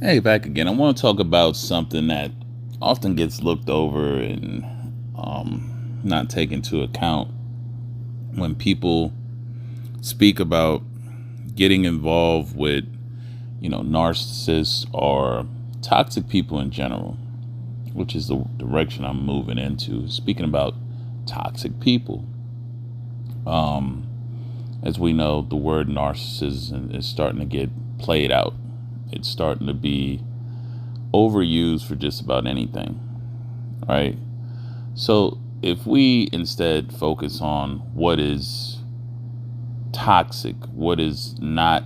Hey, back again. I want to talk about something that often gets looked over and not taken into account when people speak about getting involved with, narcissists or toxic people in general, which is the direction I'm moving into. Speaking about toxic people, as we know, the word narcissism is starting to get played out. It's starting to be overused for just about anything, right? So if we instead focus on what is toxic, what is not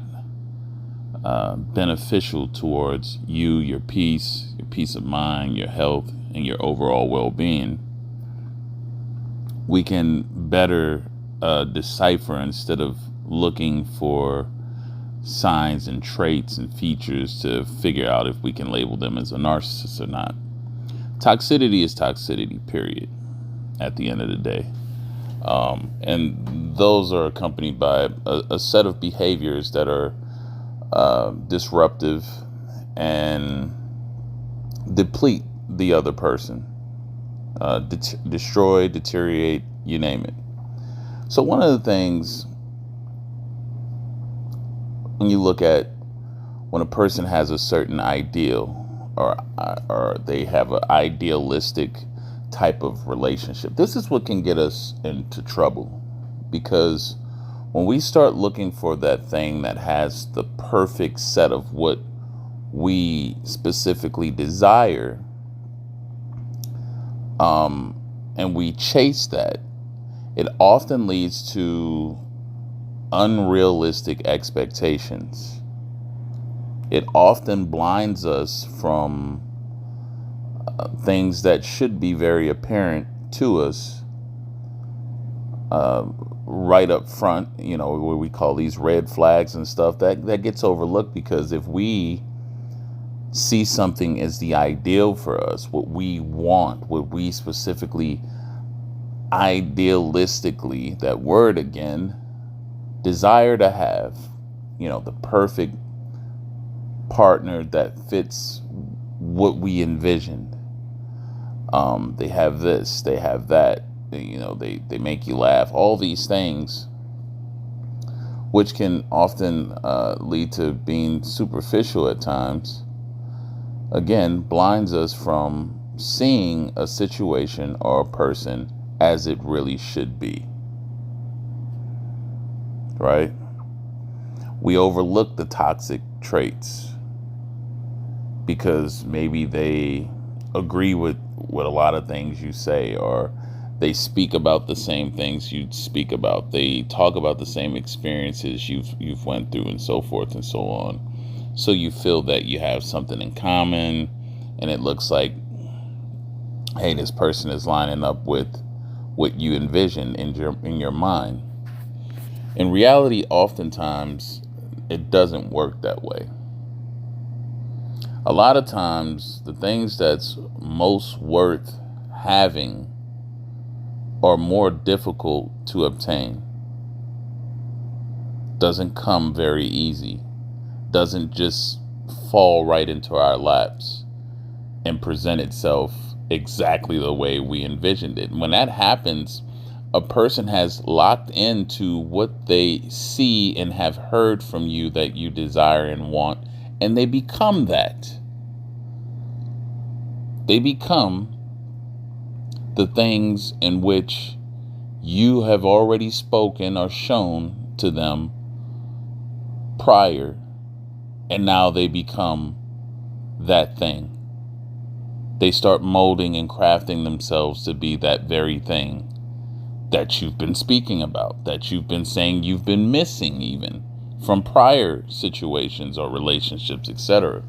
beneficial towards you, your peace of mind, your health, and your overall well-being, we can better decipher instead of looking for signs and traits and features to figure out if we can label them as a narcissist or not. Toxicity is toxicity, period, at the end of the day. And those are accompanied by a set of behaviors that are disruptive and deplete the other person, destroy, deteriorate, you name it. So one of the things when you look at when a person has a certain ideal or they have an idealistic type of relationship, this is what can get us into trouble, because when we start looking for that thing that has the perfect set of what we specifically desire, and we chase that, it often leads to unrealistic expectations. It often blinds us from things that should be very apparent to us right up front, where we call these red flags and stuff. That gets overlooked because if we see something as the ideal for us, what we want, what we specifically, idealistically, that word again, desire to have, the perfect partner that fits what we envisioned. They have this, they have that, they make you laugh, all these things, which can often lead to being superficial at times, again, blinds us from seeing a situation or a person as it really should be. Right? We overlook the toxic traits because maybe they agree with a lot of things you say, or they speak about the same things you speak about. They talk about the same experiences you've went through, and so forth and so on. So you feel that you have something in common, and it looks like, hey, this person is lining up with what you envision in your mind. In reality, oftentimes, it doesn't work that way. A lot of times, the things that's most worth having are more difficult to obtain. Doesn't come very easy. Doesn't just fall right into our laps and present itself exactly the way we envisioned it. When that happens, a person has locked into what they see and have heard from you that you desire and want, and they become that. They become the things in which you have already spoken or shown to them prior, and now they become that thing. They start molding and crafting themselves to be that very thing that you've been speaking about, that you've been saying you've been missing even from prior situations or relationships, etc.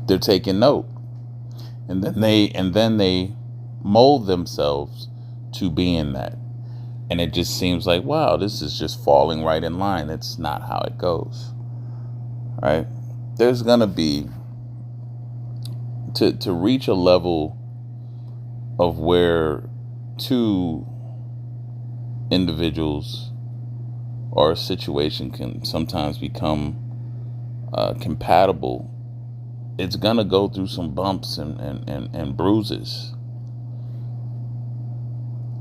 They're taking note. And then they mold themselves to being that. And it just seems like, wow, this is just falling right in line. It's not how it goes. Right? There's going to be, to reach a level of where two individuals or a situation can sometimes become compatible it's gonna go through some bumps and bruises.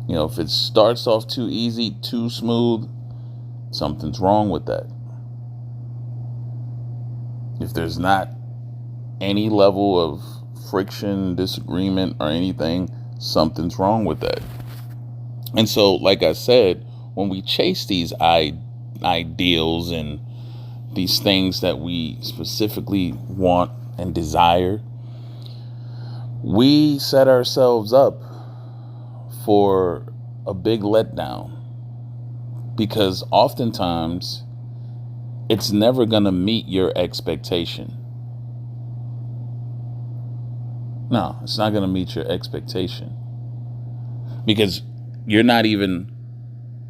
You know, if it starts off too easy, too smooth, something's wrong with that. If there's not any level of friction, disagreement, or anything, something's wrong with that. And so, like I said, when we chase these ideals and these things that we specifically want and desire, we set ourselves up for a big letdown, because oftentimes it's never going to meet your expectation. No, it's not going to meet your expectation, because you're not even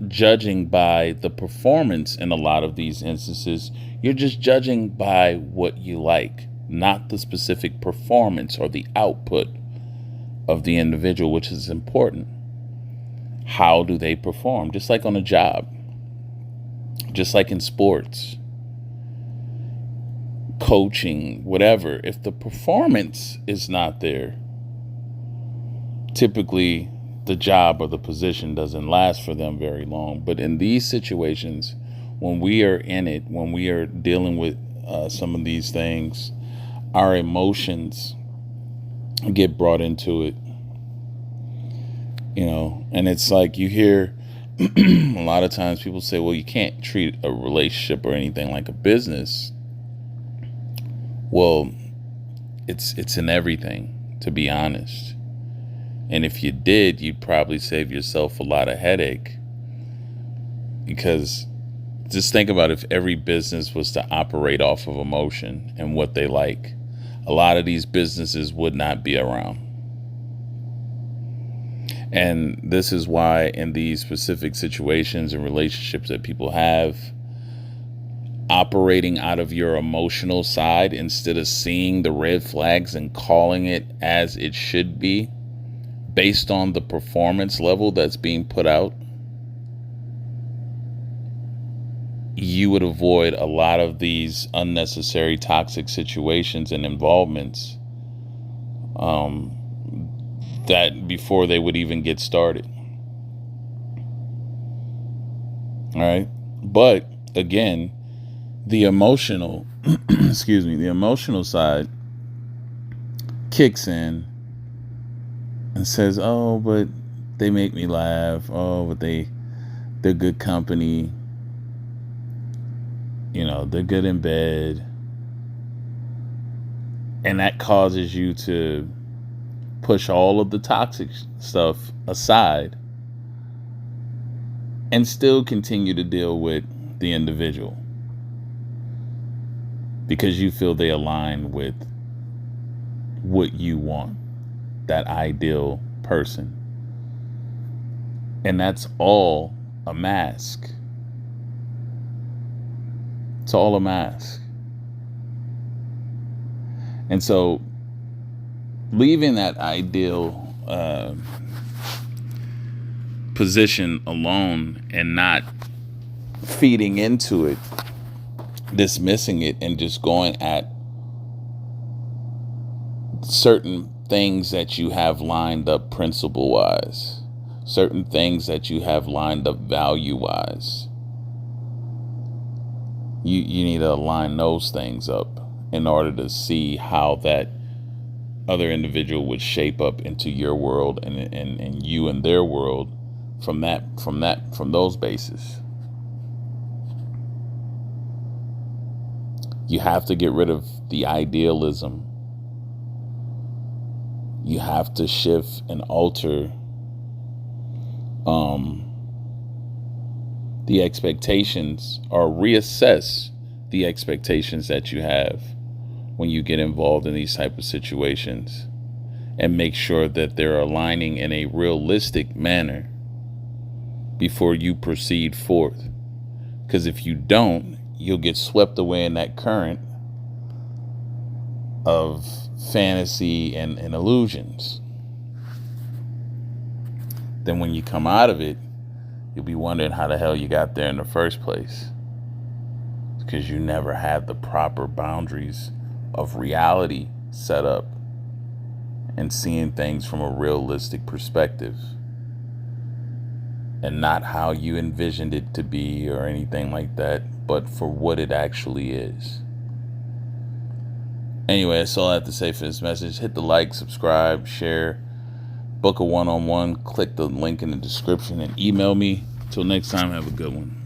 judging by the performance in a lot of these instances. You're just judging by what you like, not the specific performance or the output of the individual, which is important. How do they perform? Just like on a job, just like in sports, coaching, whatever. If the performance is not there, typically the job or the position doesn't last for them very long. But in these situations, when we are in it, when we are dealing with some of these things, our emotions get brought into it. You know, and it's like you hear a lot of times people say, well, you can't treat a relationship or anything like a business. Well, it's in everything, to be honest. And if you did, you'd probably save yourself a lot of headache. Because just think about if every business was to operate off of emotion and what they like, a lot of these businesses would not be around. And this is why in these specific situations and relationships that people have, operating out of your emotional side instead of seeing the red flags and calling it as it should be based on the performance level that's being put out, you would avoid a lot of these unnecessary toxic situations and involvements that before they would even get started. All right. But again, the emotional, the emotional side kicks in and says, oh, but they make me laugh. Oh, but they're good company. You know, they're good in bed. And that causes you to push all of the toxic stuff aside and still continue to deal with the individual because you feel they align with what you want, that ideal person. And that's all a mask. It's all a mask. And so leaving that ideal position alone and not feeding into it, dismissing it, and just going at certain things that you have lined up principle-wise, certain things that you have lined up value-wise. You need to align those things up in order to see how that other individual would shape up into your world and you and their world from those bases. You have to get rid of the idealism. You have to shift and alter the expectations, or reassess the expectations that you have when you get involved in these type of situations, and make sure that they're aligning in a realistic manner before you proceed forth. Because if you don't, you'll get swept away in that current of fantasy and illusions. Then when you come out of it, you'll be wondering how the hell you got there in the first place. Because you never had the proper boundaries of reality set up and seeing things from a realistic perspective and not how you envisioned it to be or anything like that, but for what it actually is. Anyway, that's all I have to say for this message. Hit the like, subscribe, share, book a one-on-one, click the link in the description, and email me. Till next time, have a good one.